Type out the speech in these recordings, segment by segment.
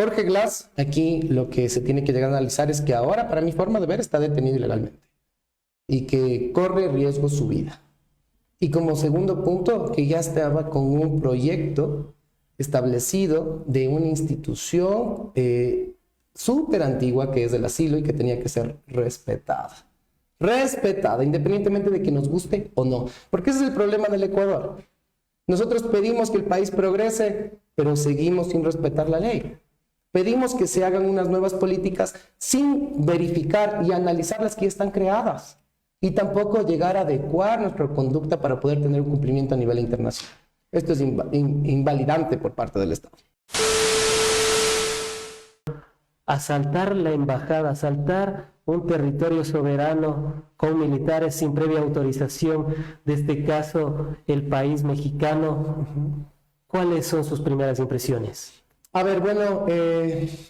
Jorge Glass, aquí lo que se tiene que llegar a analizar es que ahora, para mi forma de ver, está detenido ilegalmente y que corre riesgo su vida. Y como segundo punto, que ya estaba con un proyecto establecido de una institución súper antigua que es el asilo y que tenía que ser respetada. Respetada, independientemente de que nos guste o no. Porque ese es el problema del Ecuador. Nosotros pedimos que el país progrese, pero seguimos sin respetar la ley. Pedimos que se hagan unas nuevas políticas sin verificar y analizar las que ya están creadas. Y tampoco llegar a adecuar nuestra conducta para poder tener un cumplimiento a nivel internacional. Esto es invalidante por parte del Estado. Asaltar la embajada, asaltar un territorio soberano con militares sin previa autorización, de este caso el país mexicano, ¿cuáles son sus primeras impresiones? A ver, bueno,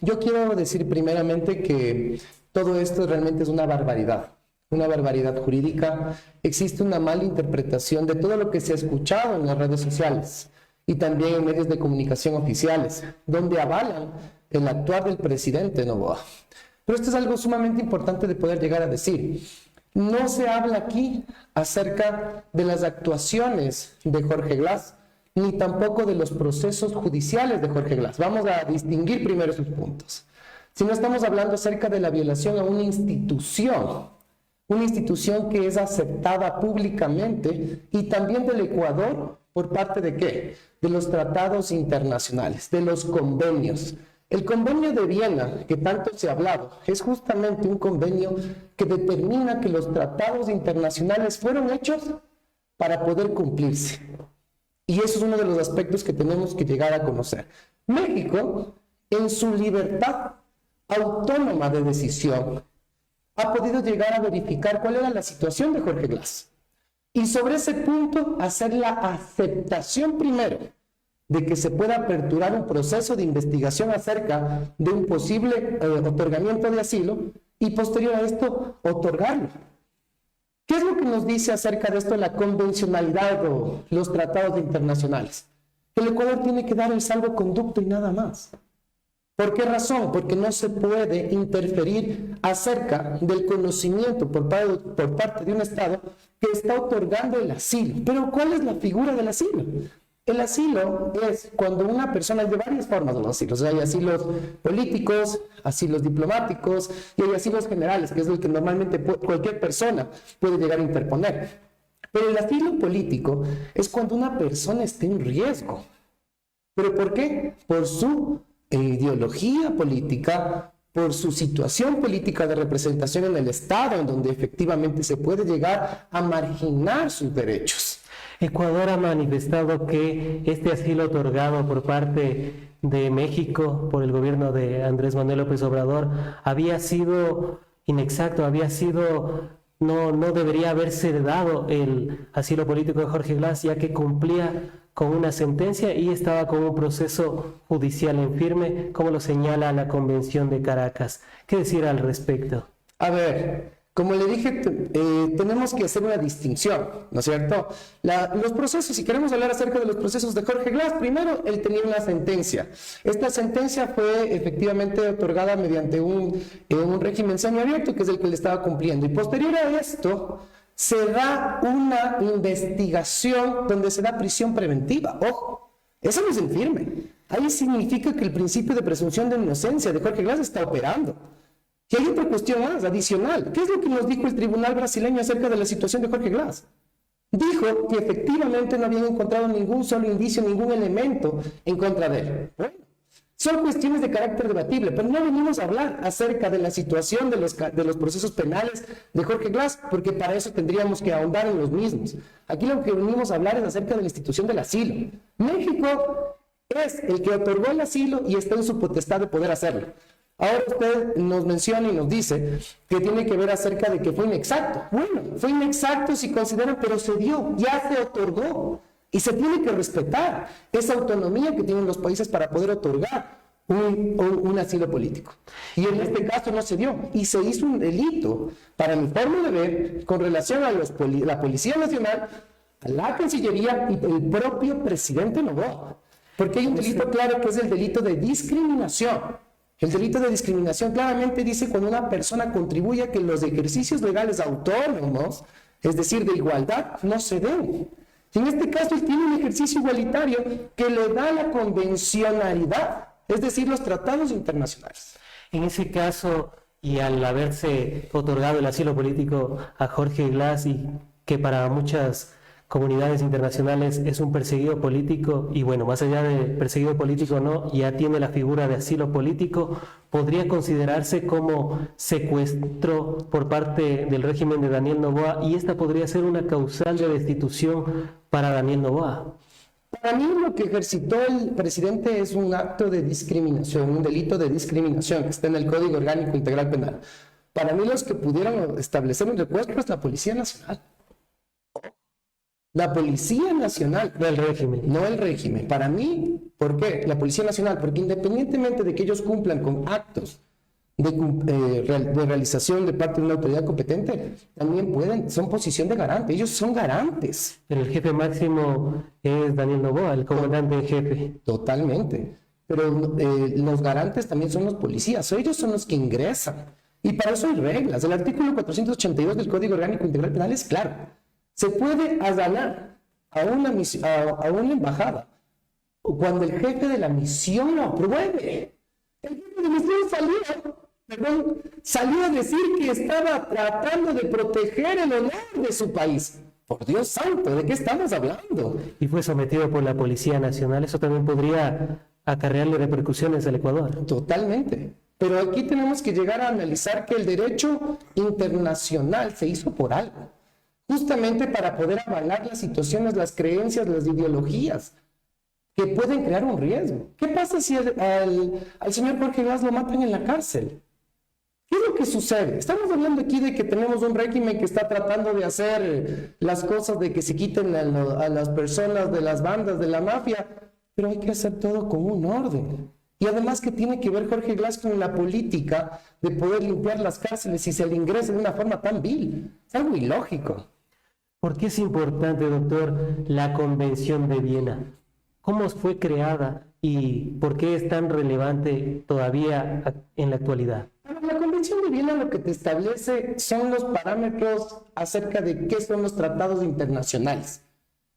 yo quiero decir primeramente que todo esto realmente es una barbaridad jurídica. Existe una mala interpretación de todo lo que se ha escuchado en las redes sociales y también en medios de comunicación oficiales, donde avalan el actuar del presidente Noboa. Pero esto es algo sumamente importante de poder llegar a decir. No se habla aquí acerca de las actuaciones de Jorge Glass, ni tampoco de los procesos judiciales de Jorge Glass. Vamos a distinguir primero sus puntos. Si no estamos hablando acerca de la violación a una institución que es aceptada públicamente y también del Ecuador, ¿por parte de qué? De los tratados internacionales, de los convenios. El convenio de Viena, que tanto se ha hablado, es justamente un convenio que determina que los tratados internacionales fueron hechos para poder cumplirse. Y eso es uno de los aspectos que tenemos que llegar a conocer. México, en su libertad autónoma de decisión, ha podido llegar a verificar cuál era la situación de Jorge Glass. Y sobre ese punto, hacer la aceptación primero de que se pueda aperturar un proceso de investigación acerca de un posible otorgamiento de asilo y posterior a esto, otorgarlo. ¿Qué es lo que nos dice acerca de esto la convencionalidad o los tratados internacionales? Que el Ecuador tiene que dar el salvoconducto y nada más. ¿Por qué razón? Porque no se puede interferir acerca del conocimiento por parte de un Estado que está otorgando el asilo. Pero ¿cuál es la figura del asilo? El asilo es cuando una persona, hay de varias formas de los asilos. Hay asilos políticos, asilos diplomáticos y hay asilos generales, que es el que normalmente cualquier persona puede llegar a interponer. Pero el asilo político es cuando una persona está en riesgo. ¿Pero por qué? Por su ideología política, por su situación política de representación en el Estado, en donde efectivamente se puede llegar a marginar sus derechos. Ecuador ha manifestado que este asilo otorgado por parte de México, por el gobierno de Andrés Manuel López Obrador, había sido inexacto, no debería haberse dado el asilo político de Jorge Glass, ya que cumplía con una sentencia y estaba con un proceso judicial en firme, como lo señala la Convención de Caracas. ¿Qué decir al respecto? A ver, como le dije, tenemos que hacer una distinción, ¿no es cierto? Los procesos, si queremos hablar acerca de los procesos de Jorge Glass, primero él tenía una sentencia. Esta sentencia fue efectivamente otorgada mediante un régimen semiabierto, que es el que le estaba cumpliendo. Y posterior a esto, se da una investigación donde se da prisión preventiva. Ojo, eso no es en firme. Ahí significa que el principio de presunción de inocencia de Jorge Glass está operando. Y hay otra cuestión más, adicional. ¿Qué es lo que nos dijo el tribunal brasileño acerca de la situación de Jorge Glass? Dijo que efectivamente no habían encontrado ningún solo indicio, ningún elemento en contra de él. Bueno, son cuestiones de carácter debatible, pero no venimos a hablar acerca de la situación de los procesos penales de Jorge Glass, porque para eso tendríamos que ahondar en los mismos. Aquí lo que venimos a hablar es acerca de la institución del asilo. México es el que otorgó el asilo y está en su potestad de poder hacerlo. Ahora usted nos menciona y nos dice que tiene que ver acerca de que fue inexacto. Bueno, fue inexacto si consideran, pero se dio, ya se otorgó. Y se tiene que respetar esa autonomía que tienen los países para poder otorgar un asilo político. Y en este caso no se dio. Y se hizo un delito, para mi forma de ver, con relación a la Policía Nacional, a la Cancillería y el propio presidente Noboa. Porque hay un delito claro que es el delito de discriminación. El delito de discriminación claramente dice cuando una persona contribuye a que los ejercicios legales autónomos, es decir, de igualdad, no se den. En este caso, él tiene un ejercicio igualitario que le da la convencionalidad, es decir, los tratados internacionales. En ese caso, y al haberse otorgado el asilo político a Jorge Glass, y que para muchas comunidades internacionales es un perseguido político, y bueno, más allá de perseguido político no, ya tiene la figura de asilo político, ¿podría considerarse como secuestro por parte del régimen de Daniel Noboa, y esta podría ser una causal de destitución para Daniel Noboa? Para mí lo que ejercitó el presidente es un acto de discriminación, un delito de discriminación que está en el Código Orgánico Integral Penal. Para mí los que pudieron establecer un secuestro es la Policía Nacional. La Policía Nacional, No el régimen. no el régimen. Para mí, ¿por qué? La Policía Nacional, porque independientemente de que ellos cumplan con actos de realización de parte de una autoridad competente, también son posición de garante. Ellos son garantes. Pero el jefe máximo es Daniel Noboa, el comandante en jefe. Totalmente. Pero los garantes también son los policías. Ellos son los que ingresan. Y para eso hay reglas. El artículo 482 del Código Orgánico Integral Penal es claro. Se puede allanar a una embajada cuando el jefe de la misión lo apruebe. El jefe de misión salió a decir que estaba tratando de proteger el honor de su país. Por Dios santo, ¿de qué estamos hablando? Y fue sometido por la Policía Nacional. Eso también podría acarrearle repercusiones al Ecuador. Totalmente. Pero aquí tenemos que llegar a analizar que el derecho internacional se hizo por algo. Justamente para poder avalar las situaciones, las creencias, las ideologías que pueden crear un riesgo. ¿Qué pasa si al señor Jorge Glass lo matan en la cárcel? ¿Qué es lo que sucede? Estamos hablando aquí de que tenemos un régimen que está tratando de hacer las cosas de que se quiten a las personas de las bandas, de la mafia, pero hay que hacer todo con un orden. Y además que tiene que ver Jorge Glass con la política de poder limpiar las cárceles y se le ingrese de una forma tan vil. Es algo ilógico. ¿Por qué es importante, doctor, la Convención de Viena? ¿Cómo fue creada y por qué es tan relevante todavía en la actualidad? La Convención de Viena lo que te establece son los parámetros acerca de qué son los tratados internacionales.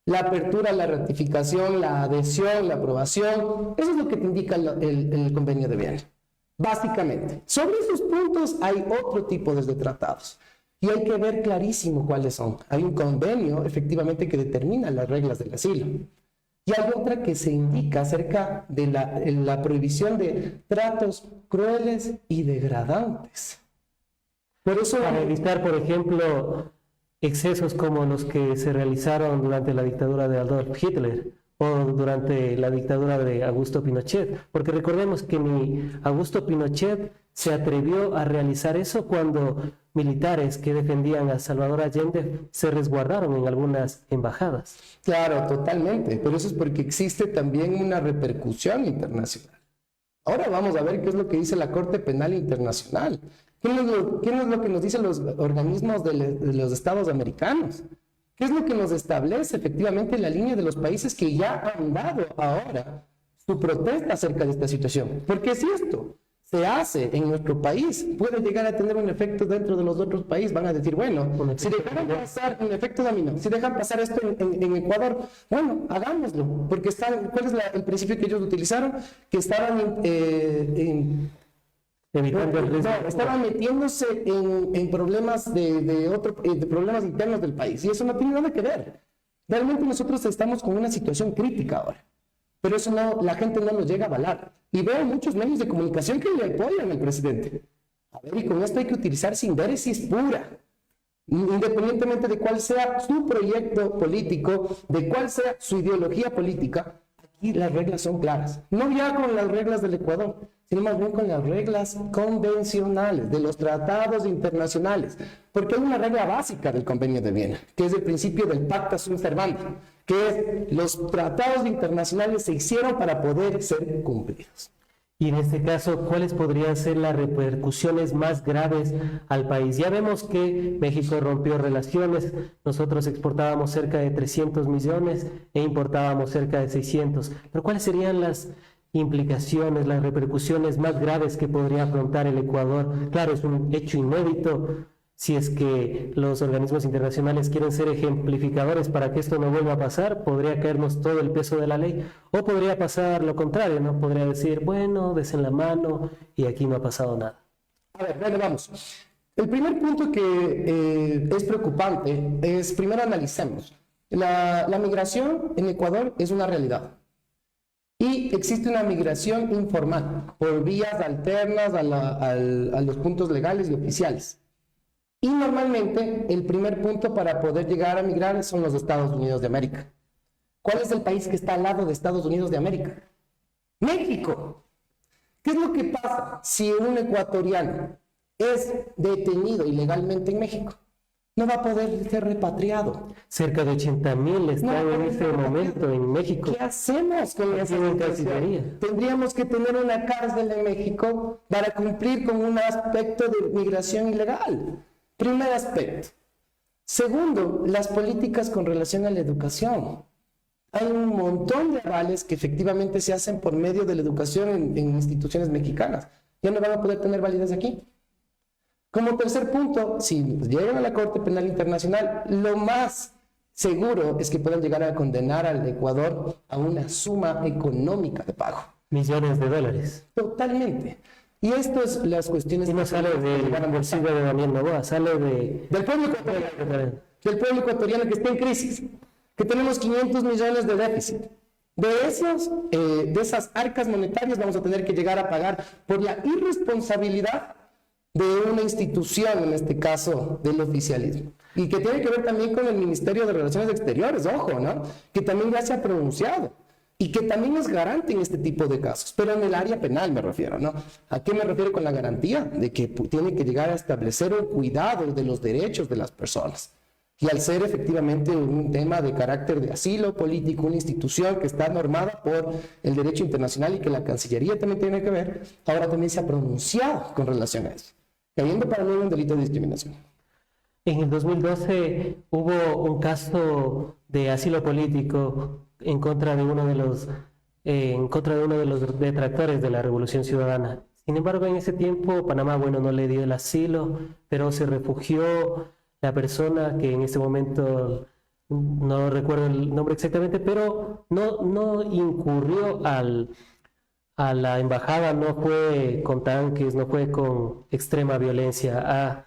La apertura, la ratificación, la adhesión, la aprobación, eso es lo que te indica el Convenio de Viena, básicamente. Sobre esos puntos hay otro tipo de tratados. Y hay que ver clarísimo cuáles son. Hay un convenio, efectivamente, que determina las reglas del asilo. Y hay otra que se indica acerca de la prohibición de tratos crueles y degradantes. Por eso, Para evitar, por ejemplo, excesos como los que se realizaron durante la dictadura de Adolf Hitler o durante la dictadura de Augusto Pinochet. Porque recordemos que ni Augusto Pinochet se atrevió a realizar eso cuando militares que defendían a Salvador Allende se resguardaron en algunas embajadas. claro, totalmente, pero eso es porque existe también una repercusión internacional. Ahora vamos a ver qué es lo que dice la Corte Penal Internacional. ¿Qué es lo que nos dicen los organismos de los estados americanos? ¿Qué es lo que nos establece efectivamente la línea de los países que ya han dado ahora su protesta acerca de esta situación? Porque si esto se hace en nuestro país, puede llegar a tener un efecto dentro de los otros países. Van a decir, bueno, si dejan pasar un efecto dominó, si dejan pasar esto en Ecuador, bueno, hagámoslo, porque ¿cuál es el principio que ellos utilizaron? Que estaban Evitando el riesgo. estaban metiéndose en problemas de problemas internos del país, y eso no tiene nada que ver. Realmente nosotros estamos con una situación crítica ahora. Pero eso no, la gente no nos llega a avalar. Y veo muchos medios de comunicación que le apoyan al presidente. A ver, y con esto hay que utilizar síntesis pura. Independientemente de cuál sea su proyecto político, de cuál sea su ideología política, aquí las reglas son claras. No ya con las reglas del Ecuador, sino más bien con las reglas convencionales, de los tratados internacionales. Porque hay una regla básica del Convenio de Viena, que es el principio del pacta sunt servanda, que es los tratados internacionales se hicieron para poder ser cumplidos. Y en este caso, ¿cuáles podrían ser las repercusiones más graves al país? Ya vemos que México rompió relaciones, nosotros exportábamos cerca de 300 millones e importábamos cerca de 600. Pero ¿cuáles serían las implicaciones, las repercusiones más graves que podría afrontar el Ecuador? Claro, es un hecho inédito. Si es que los organismos internacionales quieren ser ejemplificadores para que esto no vuelva a pasar, podría caernos todo el peso de la ley, o podría pasar lo contrario, ¿no? Podría decir, bueno, desen la mano y aquí no ha pasado nada. A ver, bueno, vamos. El primer punto que es preocupante es, primero analicemos. La migración en Ecuador es una realidad. Y existe una migración informal, por vías alternas a los puntos legales y oficiales. Y normalmente el primer punto para poder llegar a migrar son los Estados Unidos de América. ¿Cuál es el país que está al lado de Estados Unidos de América? México. ¿Qué es lo que pasa si un ecuatoriano es detenido ilegalmente en México? No va a poder ser repatriado. Cerca de 80,000 están en este momento en México. ¿Qué hacemos con esa situación? Tendríamos que tener una cárcel en México para cumplir con un aspecto de migración ilegal. Primer aspecto. Segundo, las políticas con relación a la educación. Hay un montón de avales que efectivamente se hacen por medio de la educación en instituciones mexicanas. Ya no van a poder tener validez aquí. Como tercer punto, si llegan a la Corte Penal Internacional, lo más seguro es que puedan llegar a condenar al Ecuador a una suma económica de pago. Millones de dólares. Totalmente. Y esto es las cuestiones... Y no sale del bolsillo de Daniel Noboa, sale del pueblo ecuatoriano. Del pueblo ecuatoriano que está en crisis, que tenemos 500 millones de déficit. De esas arcas monetarias vamos a tener que llegar a pagar por la irresponsabilidad de una institución, en este caso del oficialismo. Y que tiene que ver también con el Ministerio de Relaciones Exteriores, ojo, ¿no? Que también ya se ha pronunciado. Y que también es garante en este tipo de casos, pero en el área penal me refiero, ¿no? ¿A qué me refiero con la garantía? De que tiene que llegar a establecer un cuidado de los derechos de las personas. Y al ser efectivamente un tema de carácter de asilo político, una institución que está normada por el derecho internacional y que la Cancillería también tiene que ver, ahora también se ha pronunciado con relación a eso, cayendo para mí un delito de discriminación. En el 2012 hubo un caso de asilo político en contra de uno de los detractores de la Revolución Ciudadana. Sin embargo, en ese tiempo Panamá, bueno, no le dio el asilo, pero se refugió la persona que en este momento no recuerdo el nombre exactamente, pero no incurrió a la embajada, no fue con tanques, no fue con extrema violencia a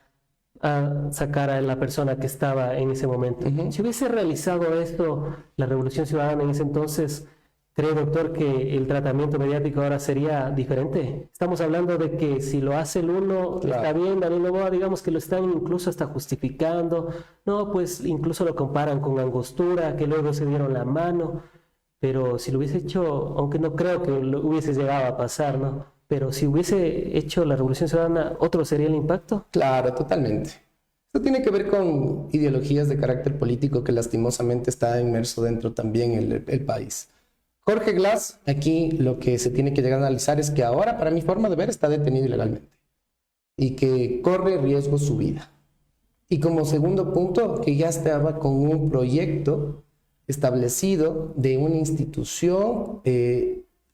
sacar a la persona que estaba en ese momento. Si hubiese realizado esto la Revolución Ciudadana en ese entonces, ¿cree, doctor, que el tratamiento mediático ahora sería diferente? Estamos hablando de que si lo hace el uno, claro, está bien, Daniel Noboa, digamos que lo están incluso hasta justificando, no, pues incluso lo comparan con Angostura, que luego se dieron la mano, pero si lo hubiese hecho, aunque no creo que lo hubiese llegado a pasar, ¿no? Pero si hubiese hecho la Revolución Ciudadana, ¿otro sería el impacto? Claro, totalmente. Esto tiene que ver con ideologías de carácter político que lastimosamente está inmerso dentro también el país. Jorge Glass, aquí lo que se tiene que llegar a analizar es que ahora, para mi forma de ver, está detenido ilegalmente y que corre riesgo su vida. Y como segundo punto, que ya estaba con un proyecto establecido de una institución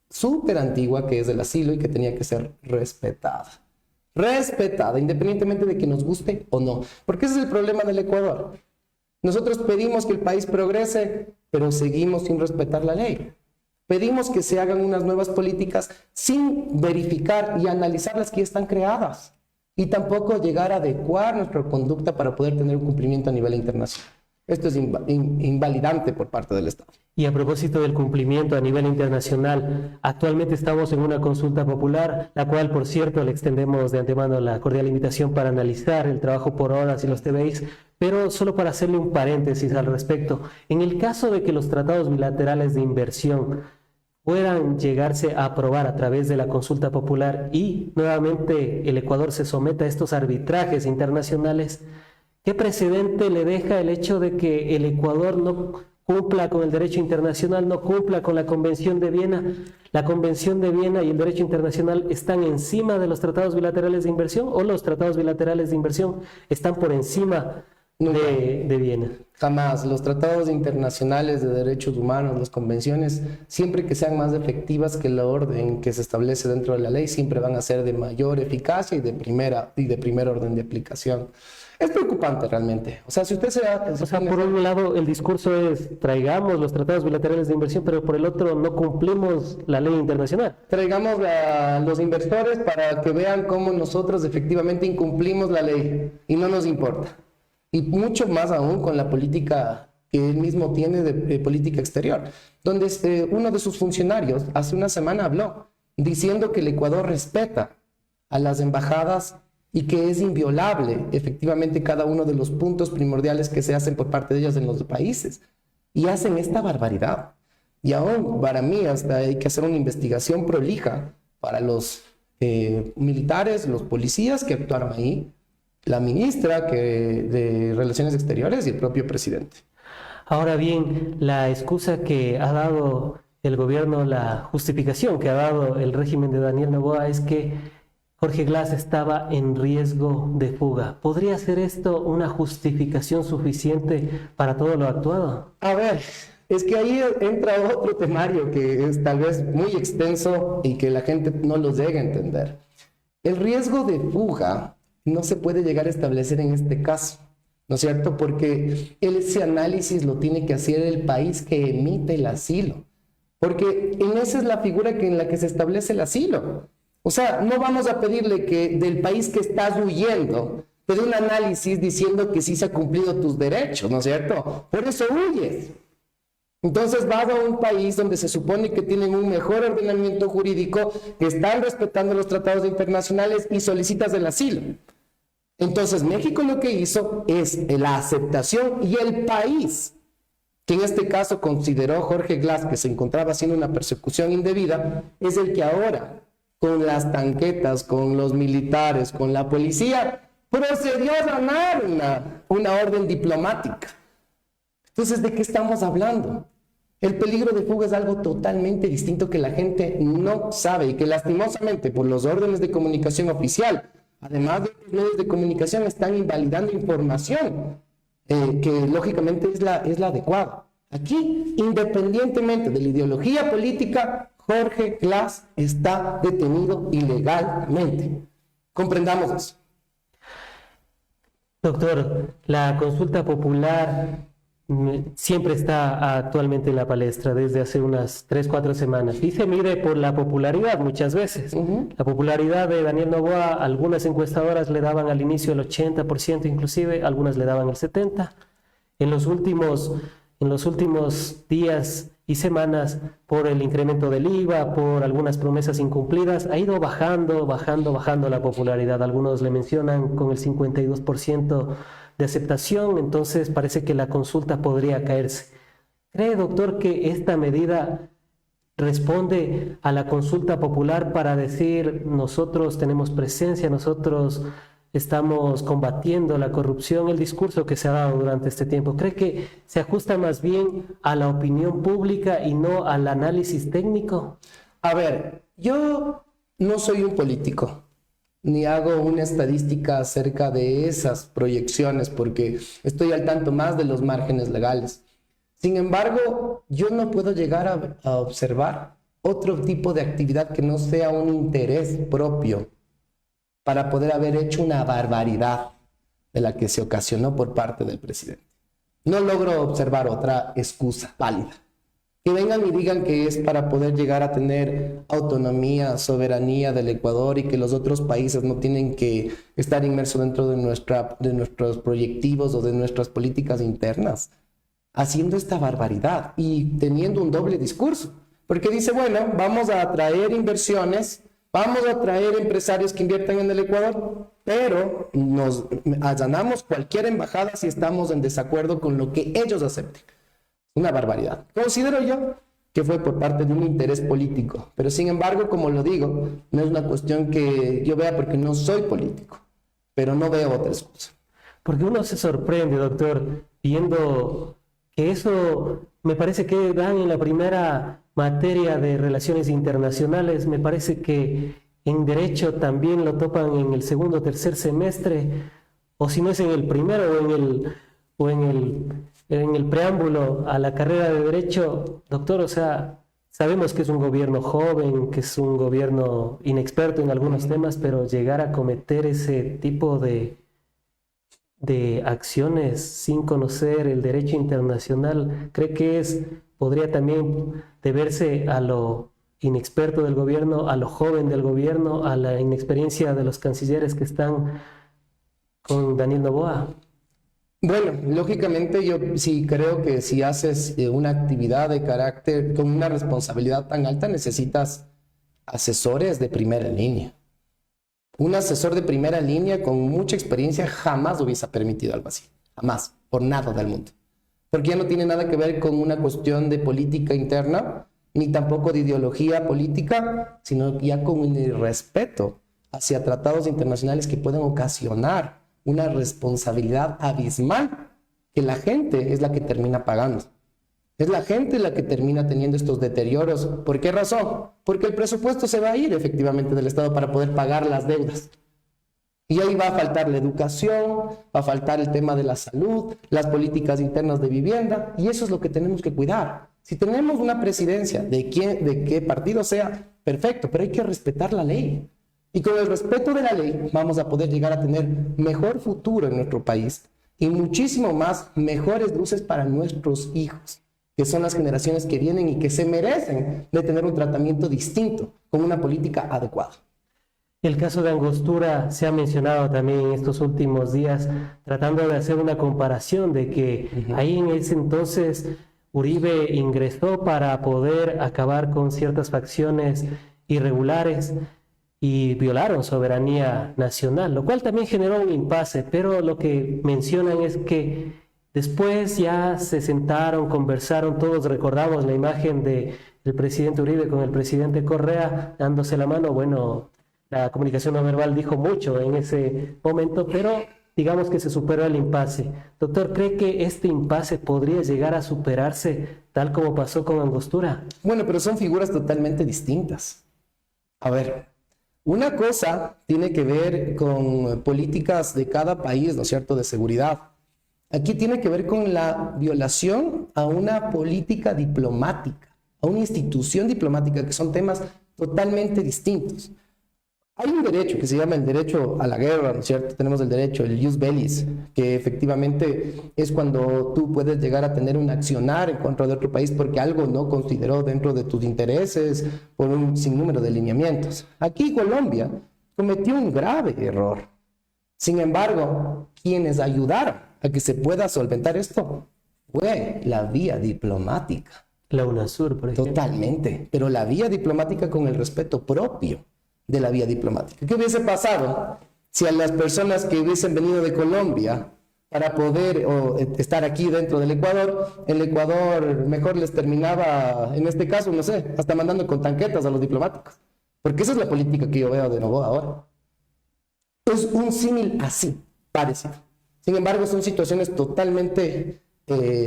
súper antigua que es el asilo y que tenía que ser respetada. Respetada, independientemente de que nos guste o no. Porque ese es el problema del Ecuador. Nosotros pedimos que el país progrese, pero seguimos sin respetar la ley. Pedimos que se hagan unas nuevas políticas sin verificar y analizar las que ya están creadas. Y tampoco llegar a adecuar nuestra conducta para poder tener un cumplimiento a nivel internacional. Esto es invalidante por parte del Estado. Y a propósito del cumplimiento a nivel internacional, actualmente estamos en una consulta popular, la cual, por cierto, le extendemos de antemano la cordial invitación para analizar el trabajo por horas y los TBIs, pero solo para hacerle un paréntesis al respecto. En el caso de que los tratados bilaterales de inversión puedan llegarse a aprobar a través de la consulta popular y nuevamente el Ecuador se someta a estos arbitrajes internacionales, ¿qué precedente le deja el hecho de que el Ecuador cumpla con el derecho internacional, no cumpla con la Convención de Viena. ¿La Convención de Viena y el derecho internacional están encima de los tratados bilaterales de inversión o los tratados bilaterales de inversión están por encima de Viena? Jamás. Los tratados internacionales de derechos humanos, las convenciones, siempre que sean más efectivas que la orden que se establece dentro de la ley, siempre van a ser de mayor eficacia y de primer orden de aplicación. Es preocupante realmente. O sea, si usted se da... O sea, por un lado el discurso es traigamos los tratados bilaterales de inversión, pero por el otro no cumplimos la ley internacional. Traigamos a los inversores para que vean cómo nosotros efectivamente incumplimos la ley y no nos importa. Y mucho más aún con la política que él mismo tiene de política exterior, donde uno de sus funcionarios hace una semana habló diciendo que el Ecuador respeta a las embajadas y que es inviolable efectivamente cada uno de los puntos primordiales que se hacen por parte de ellas en los países. Y hacen esta barbaridad. Y aún para mí hasta hay que hacer una investigación prolija para los militares, los policías que actuaron ahí, la ministra de Relaciones Exteriores y el propio presidente. Ahora bien, la excusa que ha dado el gobierno, la justificación que ha dado el régimen de Daniel Noboa es que Jorge Glass estaba en riesgo de fuga. ¿Podría ser esto una justificación suficiente para todo lo actuado? A ver, es que ahí entra otro temario que es tal vez muy extenso y que la gente no lo llega a entender. El riesgo de fuga no se puede llegar a establecer en este caso, ¿no es cierto? Porque ese análisis lo tiene que hacer el país que emite el asilo, porque en esa es la figura en la que se establece el asilo. O sea, no vamos a pedirle que del país que estás huyendo te dé un análisis diciendo que sí se han cumplido tus derechos, ¿no es cierto? Por eso huyes. Entonces vas a un país donde se supone que tienen un mejor ordenamiento jurídico, que están respetando los tratados internacionales y solicitas el asilo. Entonces México lo que hizo es la aceptación y el país, que en este caso consideró Jorge Glass que se encontraba haciendo una persecución indebida, es el que ahora, con las tanquetas, con los militares, con la policía, procedió a ganar una orden diplomática. Entonces, ¿de qué estamos hablando? El peligro de fuga es algo totalmente distinto que la gente no sabe y que lastimosamente por los órdenes de comunicación oficial, además de los medios de comunicación, están invalidando información que lógicamente es la adecuada. Aquí, independientemente de la ideología política, Jorge Glass está detenido ilegalmente. Comprendamos eso. Doctor, la consulta popular siempre está actualmente en la palestra desde hace unas 3-4 semanas y se mide por la popularidad muchas veces. La popularidad de Daniel Noboa, algunas encuestadoras le daban al inicio el 80%, inclusive algunas le daban el 70%. En los últimos días y semanas, por el incremento del IVA, por algunas promesas incumplidas, ha ido bajando la popularidad. Algunos le mencionan con el 52% de aceptación, entonces parece que la consulta podría caerse. ¿Cree, doctor, que esta medida responde a la consulta popular para decir nosotros tenemos presencia, nosotros estamos combatiendo la corrupción, el discurso que se ha dado durante este tiempo? ¿Cree que se ajusta más bien a la opinión pública y no al análisis técnico? A ver, yo no soy un político, ni hago una estadística acerca de esas proyecciones, porque estoy al tanto más de los márgenes legales. Sin embargo, yo no puedo llegar a observar otro tipo de actividad que no sea un interés propio para poder haber hecho una barbaridad de la que se ocasionó por parte del presidente. No logro observar otra excusa válida. Que vengan y digan que es para poder llegar a tener autonomía, soberanía del Ecuador y que los otros países no tienen que estar inmersos dentro de nuestros proyectivos o de nuestras políticas internas, haciendo esta barbaridad y teniendo un doble discurso. Porque dice, bueno, vamos a atraer inversiones, vamos a traer empresarios que inviertan en el Ecuador, pero nos allanamos cualquier embajada si estamos en desacuerdo con lo que ellos acepten. Una barbaridad. Considero yo que fue por parte de un interés político, pero sin embargo, como lo digo, no es una cuestión que yo vea porque no soy político, pero no veo otra excusa. Porque uno se sorprende, doctor, viendo que eso me parece que dan en la primera materia de relaciones internacionales, me parece que en derecho también lo topan en el segundo o tercer semestre, o si no es en el primero o en el preámbulo a la carrera de derecho. Doctor, o sea, sabemos que es un gobierno joven, que es un gobierno inexperto en algunos temas, pero llegar a cometer ese tipo de acciones sin conocer el derecho internacional, ¿cree que podría también deberse a lo inexperto del gobierno, a lo joven del gobierno, a la inexperiencia de los cancilleres que están con Daniel Noboa? Bueno, lógicamente yo sí creo que si haces una actividad de carácter con una responsabilidad tan alta, necesitas asesores de primera línea. Un asesor de primera línea con mucha experiencia jamás hubiese permitido algo así. Jamás, por nada del mundo. Porque ya no tiene nada que ver con una cuestión de política interna, ni tampoco de ideología política, sino ya con un irrespeto hacia tratados internacionales que pueden ocasionar una responsabilidad abismal que la gente es la que termina pagando. Es la gente la que termina teniendo estos deterioros. ¿Por qué razón? Porque el presupuesto se va a ir efectivamente del Estado para poder pagar las deudas. Y ahí va a faltar la educación, va a faltar el tema de la salud, las políticas internas de vivienda, y eso es lo que tenemos que cuidar. Si tenemos una presidencia, de qué partido sea, perfecto, pero hay que respetar la ley. Y con el respeto de la ley vamos a poder llegar a tener mejor futuro en nuestro país y muchísimo más mejores luces para nuestros hijos, que son las generaciones que vienen y que se merecen de tener un tratamiento distinto, con una política adecuada. El caso de Angostura se ha mencionado también en estos últimos días, tratando de hacer una comparación de que ahí en ese entonces Uribe ingresó para poder acabar con ciertas facciones irregulares y violaron soberanía nacional, lo cual también generó un impasse, pero lo que mencionan es que después ya se sentaron, conversaron, todos recordamos la imagen del presidente Uribe con el presidente Correa dándose la mano. Bueno, la comunicación no verbal dijo mucho en ese momento, pero digamos que se superó el impasse. Doctor, ¿cree que este impasse podría llegar a superarse tal como pasó con Angostura? Bueno, pero son figuras totalmente distintas. A ver, una cosa tiene que ver con políticas de cada país, ¿no es cierto?, de seguridad. Aquí tiene que ver con la violación a una política diplomática, a una institución diplomática, que son temas totalmente distintos. Hay un derecho que se llama el derecho a la guerra, ¿no es cierto? Tenemos el derecho, el jus bellis, que efectivamente es cuando tú puedes llegar a tener un accionar en contra de otro país porque algo no consideró dentro de tus intereses por un sinnúmero de lineamientos. Aquí Colombia cometió un grave error. Sin embargo, quienes ayudaron a que se pueda solventar esto fue la vía diplomática. La UNASUR, por ejemplo. Totalmente, pero la vía diplomática con el respeto propio de la vía diplomática. ¿Qué hubiese pasado si a las personas que hubiesen venido de Colombia para poder estar aquí dentro del Ecuador, el Ecuador mejor les terminaba, en este caso, no sé, hasta mandando con tanquetas a los diplomáticos? Porque esa es la política que yo veo de Noboa ahora. Es un símil así, parecido. Sin embargo, son situaciones totalmente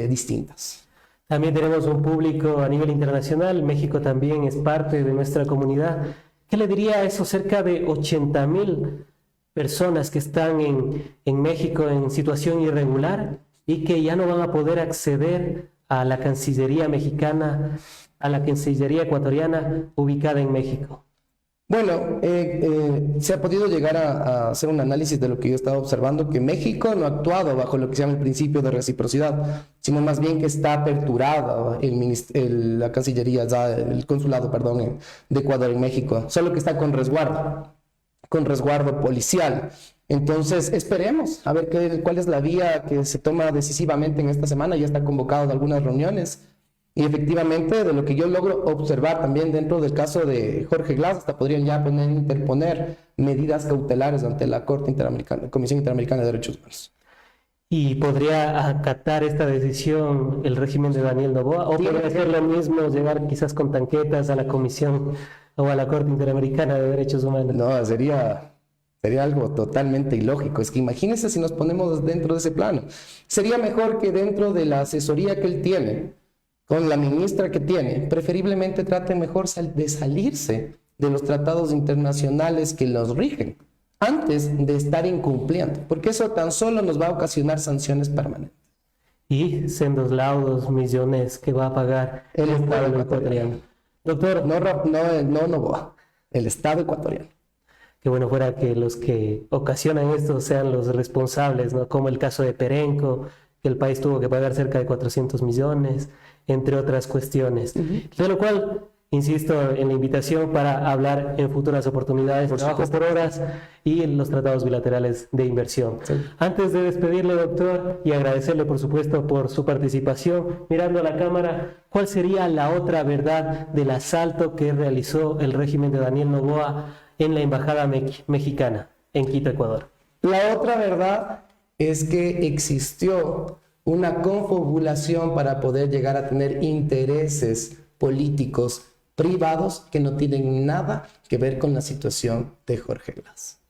distintas. También tenemos un público a nivel internacional. México también es parte de nuestra comunidad. ¿Qué le diría a esos cerca de 80,000 personas que están en México en situación irregular y que ya no van a poder acceder a la Cancillería mexicana, a la Cancillería ecuatoriana ubicada en México? Bueno, se ha podido llegar a hacer un análisis de lo que yo estaba observando, que México no ha actuado bajo lo que se llama el principio de reciprocidad, sino más bien que está aperturada la Cancillería, el consulado, perdón, de Ecuador en México, solo que está con resguardo policial. Entonces, esperemos a ver cuál es la vía que se toma decisivamente en esta semana. Ya están convocadas algunas reuniones. Y efectivamente, de lo que yo logro observar también dentro del caso de Jorge Glass, hasta podrían ya interponer medidas cautelares ante la Comisión Interamericana de Derechos Humanos. ¿Y podría acatar esta decisión el régimen de Daniel Noboa? ¿O podría hacer lo mismo, llegar quizás con tanquetas a la Comisión o a la Corte Interamericana de Derechos Humanos? No, sería algo totalmente ilógico. Es que imagínense si nos ponemos dentro de ese plano. Sería mejor que dentro de la asesoría que él tiene, con la ministra que tiene, preferiblemente trate mejor de salirse de los tratados internacionales que los rigen, antes de estar incumpliendo, porque eso tan solo nos va a ocasionar sanciones permanentes. Y sendos laudos, millones que va a pagar el Estado ecuatoriano. Doctor, No Noboa, el Estado ecuatoriano. que bueno fuera que los que ocasionan esto sean los responsables, ¿no? Como el caso de Perenco, que el país tuvo que pagar cerca de 400 millones, entre otras cuestiones. De lo cual, insisto en la invitación para hablar en futuras oportunidades, trabajo por horas y en los tratados bilaterales de inversión. Sí. Antes de despedirle, doctor, y agradecerle, por supuesto, por su participación, mirando a la cámara, ¿cuál sería la otra verdad del asalto que realizó el régimen de Daniel Noboa en la embajada mexicana en Quito, Ecuador? La otra verdad es que existió una confabulación para poder llegar a tener intereses políticos privados que no tienen nada que ver con la situación de Jorge Glass.